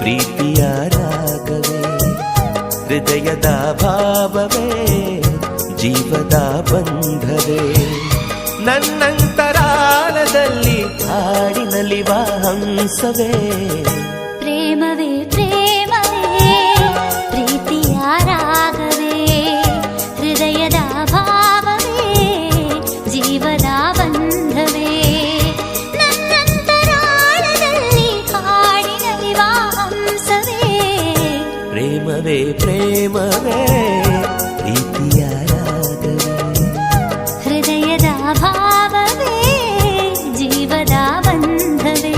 ಪ್ರೀತಿಯ ರಾಗವೇ, ಹೃದಯದ ಭಾವವೇ, ಜೀವದ ಬಂಧವೇ. ನನ್ನಂತರಾಳದಲ್ಲಿ ಹಾಡಿನಲಿವ ಹಂಸವೇ, ಪ್ರೇಮವೇ ಪ್ರೇಮವೇ ಪ್ರೀತಿಯ ರಾಗವೇ, ಹೃದಯದ ಭಾವವೇ, ಜೀವದ ಬಂಧವೇ. ನನ್ನಂತರಾಳದಲ್ಲಿ ಹಾಡಿನಲಿವ ಹಂಸವೇ, ಪ್ರೇಮವೇ ಪ್ರೇಮವೇ ಪ್ರೀತಿಯ ರಾಗವೇ, ಹೃದಯದ ಭಾವವೇ, ಜೀವದ ಬಂಧವೇ.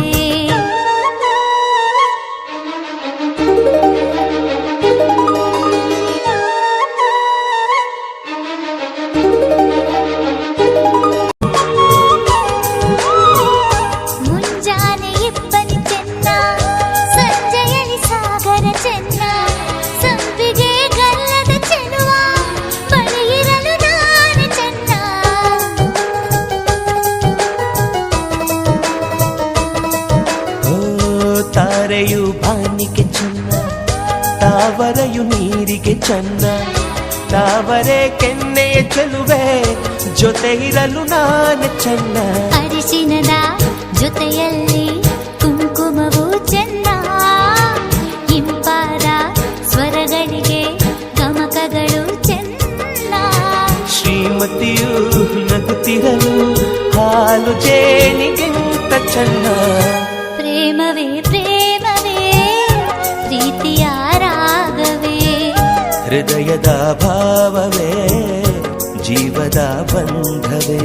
ಮುಂಜಾನೆ ಇಬ್ಬನಿ ಚೆನ್ನ, ಸಂಜೆಯಲ್ಲಿ ಸಾಗರ ಚೆನ್ನ, ಸಂಪಿಗೆ ಗಲ್ಲದ ಚೆಲುವ, ಬಳಿಯಿರಲು ನಾನು ಚೆನ್ನ. ಓ ತಾರೆಯು ಬಾನಿಗೆ ಚೆನ್ನ, ತಾವರೆಯು ನೀರಿಗೆ ಚೆನ್ನ, ತಾವರೆ ಕೆನ್ನೆಯ ಚೆಲುವೆ, ಜೊತೆ ಇರಲು ನಾನು ಚೆನ್ನ. ಅರಿಶಿನದ ಜೊತೆಯಲ್ಲಿ ಕುಂಕುಮವು ಚೆನ್ನ, ಇಂಪಾದ ಸ್ವರಗಳಿಗೆ ಗಮಕಗಳು ಚೆನ್ನ. ಶ್ರೀಮತಿಯು ನಗುತ್ತಿರಲು ಹಾಲು ಜೇನಿಗಿಂತ ಚೆನ್ನ. ಪ್ರೇಮವೇ ಪ್ರೇಮವೇ ಪ್ರೀತಿಯ ರಾಗವೇ, ಹೃದಯದ ಭಾವವೇ, ಜೀವದ ಬಂಧವೇ.